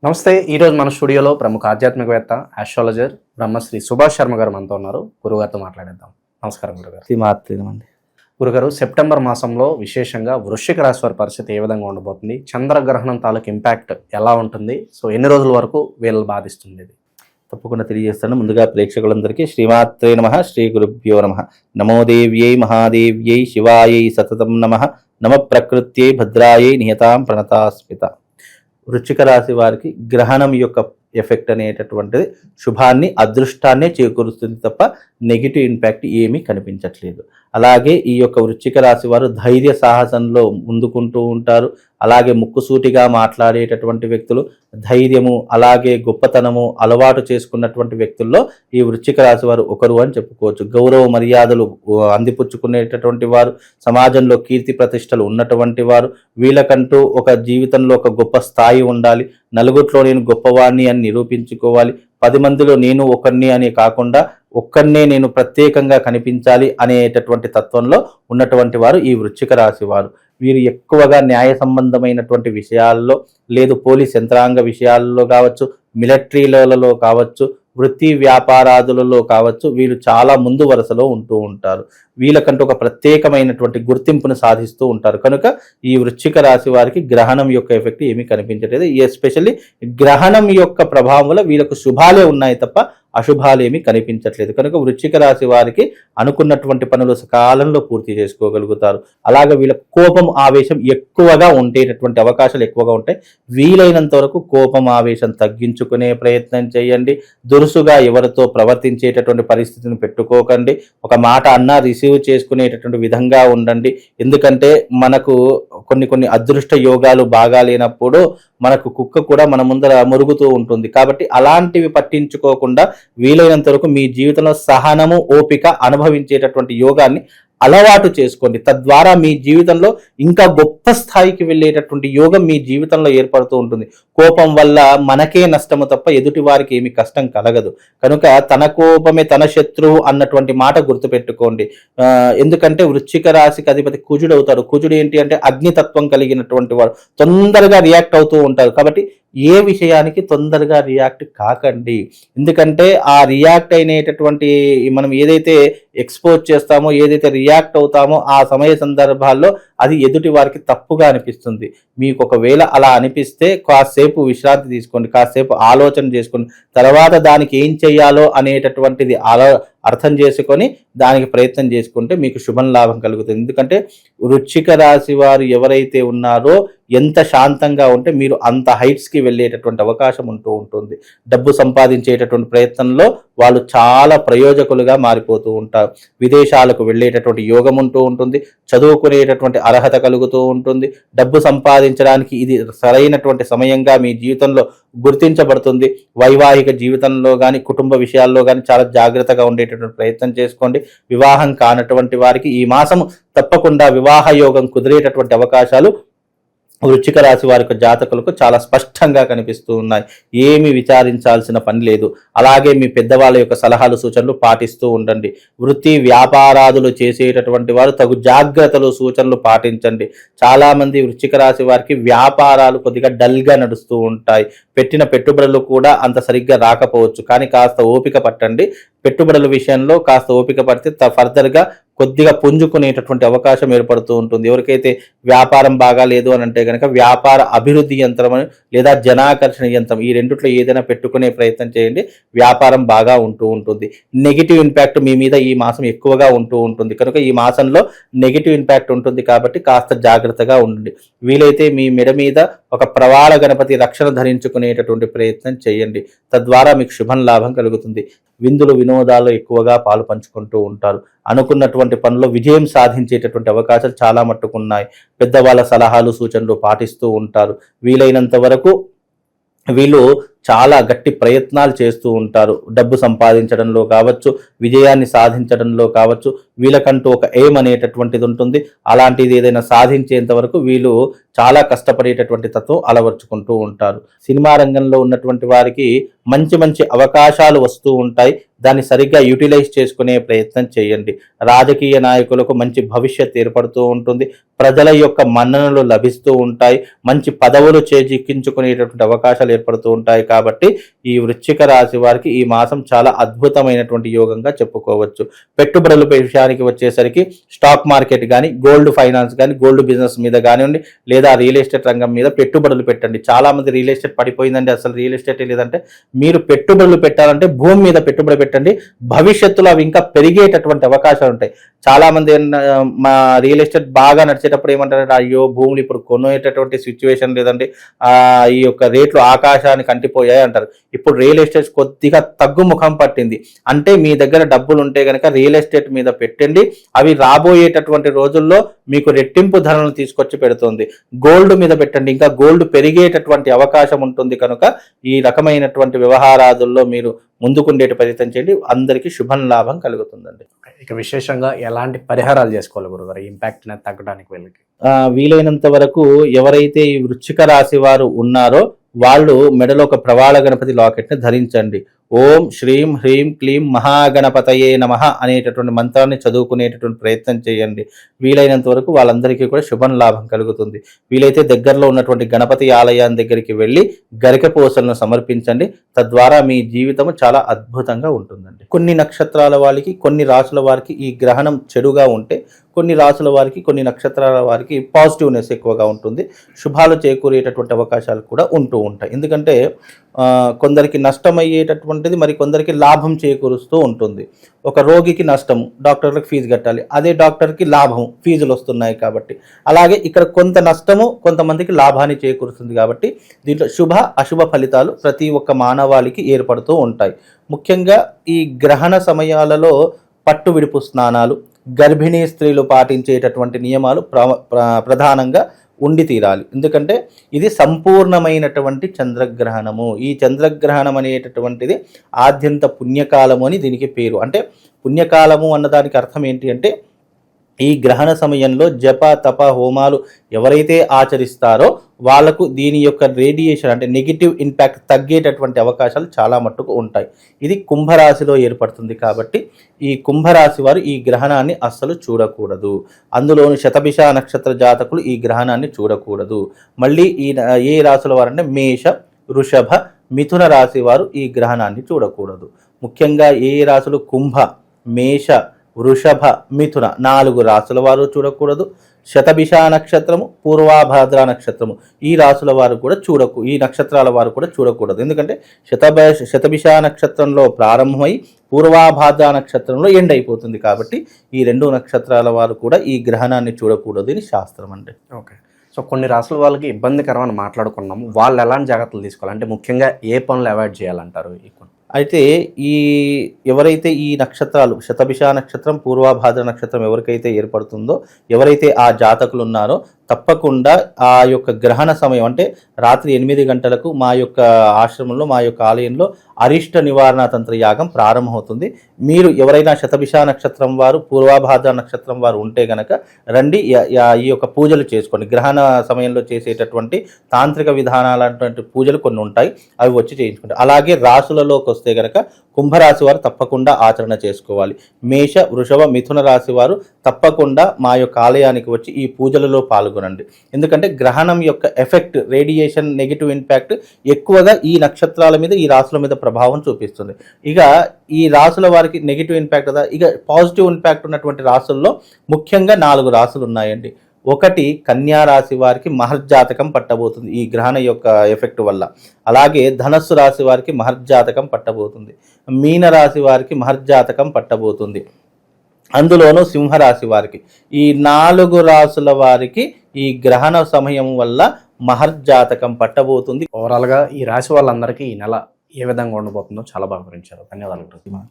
నమస్తే. ఈరోజు మన స్టూడియోలో ప్రముఖ ఆధ్యాత్మికవేత్త, ఆస్ట్రాలజర్ బ్రహ్మశ్రీ సుభాష్ శర్మ గారు మనతో ఉన్నారు. గురుగారితో మాట్లాడేద్దాం. నమస్కారం గురుగారు. శ్రీమాత్రేనమండి. గురుగారు, సెప్టెంబర్ మాసంలో విశేషంగా వృశ్చిక రాశి వారి పరిస్థితి ఏ విధంగా ఉండబోతుంది? చంద్రగ్రహణం తాలూకు ఇంపాక్ట్ ఎలా ఉంటుంది? సో ఎన్ని రోజుల వరకు వీళ్ళు బాధిస్తుంది? తప్పకుండా తెలియజేస్తాను. ముందుగా ప్రేక్షకులందరికీ శ్రీమాత్రే నమః, శ్రీ గురుభ్యో నమః. నమో దేవ్యై మహాదేవ్యై శివాయై సతతం నమః. నమ ప్రకృత్యై భద్రాయై నియతాం ప్రణతాస్మిత. వృశ్చిక రాశి వారికి గ్రహణం యొక్క ఎఫెక్ట్ అనేటటువంటిది శుభాన్ని, అదృష్టాన్నే చేకూరుస్తుంది తప్ప నెగిటివ్ ఇంపాక్ట్ ఏమీ కనిపించట్లేదు. అలాగే ఈ యొక్క వృశ్చిక రాశి వారు ధైర్య సాహసంలో ముందుకుంటూ ఉంటారు. అలాగే ముక్కుసూటిగా మాట్లాడేటటువంటి వ్యక్తులు, ధైర్యము అలాగే గొప్పతనము అలవాటు చేసుకున్నటువంటి వ్యక్తుల్లో ఈ వృశ్చిక రాశి వారు ఒకరు అని చెప్పుకోవచ్చు. గౌరవ మర్యాదలు అందిపుచ్చుకునేటటువంటి వారు, సమాజంలో కీర్తి ప్రతిష్టలు ఉన్నటువంటి వారు, వీళ్ళకంటూ ఒక జీవితంలో ఒక గొప్ప స్థాయి ఉండాలి. నలుగురిలో నేను గొప్పవాణ్ణి అని నిరూపించుకోవాలి. 10 మందిలో నేను ఒకరిని అని కాకుండా ఒక్కరినే నేను ప్రత్యేకంగా కనిపించాలి అనేటటువంటి తత్వంలో ఉన్నటువంటి వారు ఈ వృశ్చిక రాశి వారు. వీరు ఎక్కువగా న్యాయ సంబంధమైనటువంటి విషయాల్లో, లేదు పోలీస్ యంత్రాంగ విషయాల్లో కావచ్చు, మిలిటరీలలో కావచ్చు, వృత్తి వ్యాపారాదులలో కావచ్చు, వీళ్ళు చాలా ముందు వరుసలో ఉంటూ ఉంటారు. వీళ్ళకంటూ ఒక ప్రత్యేకమైనటువంటి గుర్తింపును సాధిస్తూ ఉంటారు. కనుక ఈ వృశ్చిక రాశి వారికి గ్రహణం యొక్క ఎఫెక్ట్ ఏమీ కనిపించట్లేదు. ఎస్పెషల్లీ గ్రహణం యొక్క ప్రభావం వల్ల వీళ్ళకు శుభాలే ఉన్నాయి తప్ప అశుభాలు ఏమీ కనిపించట్లేదు. కనుక వృశ్చిక రాశి వారికి అనుకున్నటువంటి పనులు సకాలంలో పూర్తి చేసుకోగలుగుతారు. అలాగే వీళ్ళ కోపం, ఆవేశం ఎక్కువగా ఉండేటటువంటి అవకాశాలు ఎక్కువగా ఉంటాయి. వీలైనంత వరకు కోపం, ఆవేశం తగ్గించుకునే ప్రయత్నం చేయండి. దురుసుగా ఎవరితో ప్రవర్తించేటటువంటి పరిస్థితిని పెట్టుకోకండి. ఒక మాట అన్నా రిసీవ్ చేసుకునేటటువంటి విధంగా ఉండండి. ఎందుకంటే మనకు కొన్ని అదృష్ట యోగాలు బాగా లేనప్పుడు మనకు కుక్క కూడా మన ముందర మురుగుతూ ఉంటుంది. కాబట్టి అలాంటివి పట్టించుకోకుండా వీలైనంత వరకు మీ జీవితంలో సహనము, ఓపిక అనుభవించేటటువంటి యోగాన్ని అలవాటు చేసుకోండి. తద్వారా మీ జీవితంలో ఇంకా గొప్ప స్థాయికి వెళ్ళేటటువంటి యోగం మీ జీవితంలో ఏర్పడుతూ ఉంటుంది. కోపం వల్ల మనకే నష్టము తప్ప ఎదుటి వారికి ఏమి కష్టం కలగదు. కనుక తన కోపమే తన శత్రువు అన్నటువంటి మాట గుర్తుపెట్టుకోండి. ఎందుకంటే వృశ్చిక రాశికి అధిపతి కుజుడు అవుతాడు. కుజుడు ఏంటి అంటే అగ్నితత్వం కలిగినటువంటి వాడు. తొందరగా రియాక్ట్ అవుతూ ఉంటారు. కాబట్టి ఏ విషయానికి తొందరగా రియాక్ట్ కాకండి. ఎందుకంటే ఆ రియాక్ట్ అయినటువంటి మనం ఏదైతే ఎక్స్పోజ్ చేస్తామో, ఏదైతే రియాక్ట్ అవుతామో ఆ సమయ సందర్భాల్లో అది ఎదుటి వారికి తప్పుగా అనిపిస్తుంది. మీకు ఒకవేళ అలా అనిపిస్తే కాసేపు విశ్రాంతి తీసుకోండి, కాసేపు ఆలోచన చేసుకోండి. తర్వాత దానికి ఏం చేయాలో అనేటటువంటిది అర్థం చేసుకొని దానికి ప్రయత్నం చేసుకుంటే మీకు శుభం లాభం కలుగుతుంది. ఎందుకంటే వృశ్చిక రాశి వారు ఎవరైతే ఉన్నారో ఎంత శాంతంగా ఉంటే మీరు అంత హైట్స్కి వెళ్ళేటటువంటి అవకాశం ఉంటూ ఉంటుంది. డబ్బు సంపాదించేటటువంటి ప్రయత్నంలో వాళ్ళు చాలా ప్రయోజకులుగా మారిపోతూ ఉంటారు. విదేశాలకు వెళ్ళేటటువంటి యోగం ఉంటూ ఉంటుంది. చదువుకునేటటువంటి అర్హత కలుగుతూ ఉంటుంది. డబ్బు సంపాదించడానికి ఇది సరైనటువంటి సమయంగా మీ జీవితంలో గుర్తించబడుతుంది. వైవాహిక జీవితంలో కానీ, కుటుంబ విషయాల్లో కానీ చాలా జాగ్రత్తగా ఉండేటటువంటి ప్రయత్నం చేసుకోండి. వివాహం కానటువంటి వారికి ఈ మాసం తప్పకుండా వివాహ యోగం కుదిరేటటువంటి అవకాశాలు వృశ్చిక రాశి వారి జాతకులకు చాలా స్పష్టంగా కనిపిస్తూ ఉన్నాయి. ఏమి విచారించాల్సిన పని లేదు. అలాగే మీ పెద్దవాళ్ళ యొక్క సలహాలు, సూచనలు పాటిస్తూ ఉండండి. వృత్తి వ్యాపారాదులు చేసేటటువంటి వారు తగు జాగ్రత్తలు, సూచనలు పాటించండి. చాలా మంది వృశ్చిక రాశి వారికి వ్యాపారాలు కొద్దిగా డల్గా నడుస్తూ ఉంటాయి. పెట్టిన పెట్టుబడులు కూడా అంత సరిగ్గా రాకపోవచ్చు. కానీ కాస్త ఓపిక పట్టండి. పెట్టుబడుల విషయంలో కాస్త ఓపిక పడితే ఫర్దర్గా కొద్దిగా పుంజుకునేటటువంటి అవకాశం ఏర్పడుతూ ఉంటుంది. ఎవరికైతే వ్యాపారం బాగా లేదు అని అంటే కనుక వ్యాపార అభివృద్ధి యంత్రం లేదా జనాకర్షణ యంత్రం, ఈ రెండిట్లో ఏదైనా పెట్టుకునే ప్రయత్నం చేయండి. వ్యాపారం బాగా ఉంటూ ఉంటుంది. నెగిటివ్ ఇంపాక్ట్ మీ మీద ఈ మాసం ఎక్కువగా ఉంటూ ఉంటుంది. కనుక ఈ మాసంలో నెగిటివ్ ఇంపాక్ట్ ఉంటుంది కాబట్టి కాస్త జాగ్రత్తగా ఉండండి. వీలైతే మీ మెడ మీద ఒక ప్రవాళ గణపతి రక్షణ ధరించుకునేటటువంటి ప్రయత్నం చేయండి. తద్వారా మీకు శుభం లాభం కలుగుతుంది. విందులు, వినోదాలు ఎక్కువగా పాలు పంచుకుంటూ ఉంటారు. అనుకున్నటువంటి పనుల్లో విజయం సాధించేటటువంటి అవకాశాలు చాలా మట్టుకున్నాయి. పెద్దవాళ్ళ సలహాలు, సూచనలు పాటిస్తూ ఉంటారు. వీలైనంత వరకు వీళ్ళు చాలా గట్టి ప్రయత్నాలు చేస్తూ ఉంటారు. డబ్బు సంపాదించడంలో కావచ్చు, విజయాన్ని సాధించడంలో కావచ్చు, వీళ్ళకంటూ ఒక ఎయిమ్ అనేటటువంటిది ఉంటుంది. అలాంటిది ఏదైనా సాధించేంత వరకు వీళ్ళు చాలా కష్టపడేటటువంటి తత్వం అలవర్చుకుంటూ ఉంటారు. సినిమా రంగంలో ఉన్నటువంటి వారికి మంచి మంచి అవకాశాలు వస్తూ ఉంటాయి. దాన్ని సరిగ్గా యూటిలైజ్ చేసుకునే ప్రయత్నం చేయండి. రాజకీయ నాయకులకు మంచి భవిష్యత్ ఏర్పడుతూ ఉంటుంది. ప్రజల యొక్క మన్ననలు లభిస్తూ ఉంటాయి. మంచి పదవులు చేజిక్కించుకునేటటువంటి అవకాశాలు ఏర్పడుతూ ఉంటాయి. కాబట్టి ఈ వృశ్చిక రాశి వారికి ఈ మాసం చాలా అద్భుతమైనటువంటి యోగంగా చెప్పుకోవచ్చు. పెట్టుబడుల విషయానికి వచ్చేసరికి స్టాక్ మార్కెట్ కానీ, గోల్డ్ ఫైనాన్స్ కానీ, గోల్డ్ బిజినెస్ మీద కానివ్వండి, లేదా రియల్ ఎస్టేట్ రంగం మీద పెట్టుబడులు పెట్టండి. చాలా మంది రియల్ ఎస్టేట్ పడిపోయిందండి, అసలు రియల్ ఎస్టేట్ లేదంటే, మీరు పెట్టుబడులు పెట్టాలంటే భూమి మీద పెట్టుబడి పెట్టండి. భవిష్యత్తులో అవి ఇంకా పెరిగేటటువంటి అవకాశాలు ఉంటాయి. చాలా మంది మా రియల్ ఎస్టేట్ బాగా నడిచేటప్పుడు ఏమంటారంటే, అయ్యో భూములు ఇప్పుడు కొనేటటువంటి సిచ్యువేషన్ లేదండి, ఈ యొక్క రేట్లు ఆకాశానికి అంటిపోయాయి అంటారు. ఇప్పుడు రియల్ ఎస్టేట్ కొద్దిగా తగ్గుముఖం పట్టింది అంటే మీ దగ్గర డబ్బులు ఉంటే కనుక రియల్ ఎస్టేట్ మీద పెట్టండి. అవి రాబోయేటటువంటి రోజుల్లో మీకు రెట్టింపు ధరలను తీసుకొచ్చి పెడుతుంది. గోల్డ్ మీద పెట్టండి, ఇంకా గోల్డ్ పెరిగేటటువంటి అవకాశం ఉంటుంది. కనుక ఈ రకమైనటువంటి వ్యవహారాదుల్లో మీరు ముందుకుండేటి ప్రయత్నం చేయండి. అందరికీ శుభం లాభం కలుగుతుందండి. ఇక విశేషంగా ఎలాంటి పరిహారాలు చేసుకోవాలి గురుగారు ఇంపాక్ట్ తగ్గడానికి? వీళ్ళకి వీలైనంత వరకు ఎవరైతే ఈ వృశ్చిక రాశి వారు ఉన్నారో వాళ్ళు మెడలో ఒక ప్రవాళ గణపతి లాకెట్ని ధరించండి. ఓం శ్రీం హ్రీం క్లీం మహాగణపతయే నమః అనేటటువంటి మంత్రాన్ని చదువుకునేటటువంటి ప్రయత్నం చేయండి. వీలైనంత వరకు వాళ్ళందరికీ కూడా శుభం లాభం కలుగుతుంది. వీలైతే దగ్గరలో ఉన్నటువంటి గణపతి ఆలయాన్ని దగ్గరికి వెళ్ళి గరిక పూసలను సమర్పించండి. తద్వారా మీ జీవితం చాలా అద్భుతంగా ఉంటుందండి. కొన్ని నక్షత్రాల వారికి, కొన్ని రాసుల వారికి ఈ గ్రహణం చెడుగా ఉంటే, కొన్ని రాసుల వారికి, కొన్ని నక్షత్రాల వారికి పాజిటివ్నెస్ ఎక్కువగా ఉంటుంది. శుభాలు చేకూరేటటువంటి అవకాశాలు కూడా ఉంటూ ఉంటాయి. ఎందుకంటే కొందరికి నష్టం అయ్యేటటువంటిది మరి కొందరికి లాభం చేకూరుస్తూ ఉంటుంది. ఒక రోగికి నష్టము, డాక్టర్లకు ఫీజు కట్టాలి, అదే డాక్టర్కి లాభం, ఫీజులు వస్తున్నాయి కాబట్టి. అలాగే ఇక్కడ కొంత నష్టము కొంతమందికి లాభాన్ని చేకూరుస్తుంది. కాబట్టి దీంట్లో శుభ అశుభ ఫలితాలు ప్రతి ఒక్క మానవాళికి ఏర్పడుతూ ఉంటాయి. ముఖ్యంగా ఈ గ్రహణ సమయాలలో పట్టు విడుపు స్నానాలు, గర్భిణీ స్త్రీలు పాటించేటటువంటి నియమాలు ప్రధానంగా ఉండి తీరాలి. ఎందుకంటే ఇది సంపూర్ణమైనటువంటి చంద్రగ్రహణము. ఈ చంద్రగ్రహణం అనేటటువంటిది ఆద్యంత పుణ్యకాలము అని దీనికి పేరు. అంటే పుణ్యకాలము అన్నదానికి అర్థం ఏంటి అంటే, ఈ గ్రహణ సమయంలో జప తప హోమాలు ఎవరైతే ఆచరిస్తారో వాళ్లకు దీని యొక్క రేడియేషన్ అంటే నెగిటివ్ ఇంపాక్ట్ తగ్గేటటువంటి అవకాశాలు చాలా మట్టుకు ఉంటాయి. ఇది కుంభరాశిలో ఏర్పడుతుంది. కాబట్టి ఈ కుంభరాశి వారు ఈ గ్రహణాన్ని అస్సలు చూడకూడదు. అందులోని శతభిష నక్షత్ర జాతకులు ఈ గ్రహణాన్ని చూడకూడదు. మళ్ళీ ఏ రాశుల వారంటే మేష, వృషభ, మిథున రాశి వారు ఈ గ్రహణాన్ని చూడకూడదు. ముఖ్యంగా ఏ రాశులు కుంభ, మేష, వృషభ, మిథున 4 రాశుల వారు చూడకూడదు. శతభిష నక్షత్రము, పూర్వాభాద్ర నక్షత్రము ఈ రాశుల వారు కూడా ఈ నక్షత్రాల వారు కూడా చూడకూడదు. ఎందుకంటే శతభిష నక్షత్రంలో ప్రారంభమై పూర్వాభాద్ర నక్షత్రంలో ఎండ్ అయిపోతుంది. కాబట్టి ఈ 2 నక్షత్రాల వారు కూడా ఈ గ్రహణాన్ని చూడకూడదు అని శాస్త్రం అండి. ఓకే. సో కొన్ని రాసుల వాళ్ళకి ఇబ్బందికరమని మాట్లాడుకున్నాము. వాళ్ళు ఎలాంటి జాగ్రత్తలు తీసుకోవాలి అంటే ముఖ్యంగా ఏ పనులు అవాయిడ్ చేయాలంటారు? అయితే ఎవరైతే ఈ నక్షత్రాలు శతభిష నక్షత్రం, పూర్వాభాద్ర నక్షత్రం ఎవరికైతే ఏర్పడుతుందో, ఎవరైతే ఆ జాతకులు ఉన్నారో తప్పకుండా ఆ యొక్క గ్రహణ సమయం అంటే రాత్రి 8 గంటలకు మా యొక్క ఆశ్రమంలో, మా యొక్క ఆలయంలో అరిష్ట నివారణ తంత్ర యాగం ప్రారంభమవుతుంది. మీరు ఎవరైనా శతభిష నక్షత్రం వారు, పూర్వాభాద్ర నక్షత్రం వారు ఉంటే గనక రండి, ఈ యొక్క పూజలు చేసుకోండి. గ్రహణ సమయంలో చేసేటటువంటి తాంత్రిక విధానాలటువంటి పూజలు కొన్ని ఉంటాయి, అవి వచ్చి చేయించుకోండి. అలాగే రాశులలోకి వస్తే గనక కుంభరాశి వారు తప్పకుండా ఆచరణ చేసుకోవాలి. మేష, వృషభ, మిథున రాశి వారు తప్పకుండా మా యొక్క ఆలయానికి వచ్చి ఈ పూజలలో పాల్గొనండి. ఎందుకంటే గ్రహణం యొక్క ఎఫెక్ట్, రేడియేషన్, నెగిటివ్ ఇంపాక్ట్ ఎక్కువగా ఈ నక్షత్రాల మీద, ఈ రాశుల మీద ప్రభావం చూపిస్తుంది. ఇక ఈ రాశుల వారికి నెగిటివ్ ఇంపాక్ట్ కదా. ఇక పాజిటివ్ ఇంపాక్ట్ ఉన్నటువంటి రాశుల్లో ముఖ్యంగా 4 రాశులు ఉన్నాయండి. ఒకటి కన్యా రాశి వారికి మహర్జాతకం పట్టబోతుంది ఈ గ్రహణ యొక్క ఎఫెక్ట్ వల్ల. అలాగే ధనస్సు రాశి వారికి మహర్జాతకం పట్టబోతుంది. మీన రాశి వారికి మహర్జాతకం పట్టబోతుంది. అందులోనూ సింహరాశి వారికి, ఈ 4 రాశుల వారికి ఈ గ్రహణ సమయం వల్ల మహర్జాతకం పట్టబోతుంది. ఓవరాల్గా ఈ రాశి వాళ్ళందరికీ ఈ నెల ఏ విధంగా ఉండబోతుందో చాలా బాగా వివరించారు. ధన్యవాదాలు.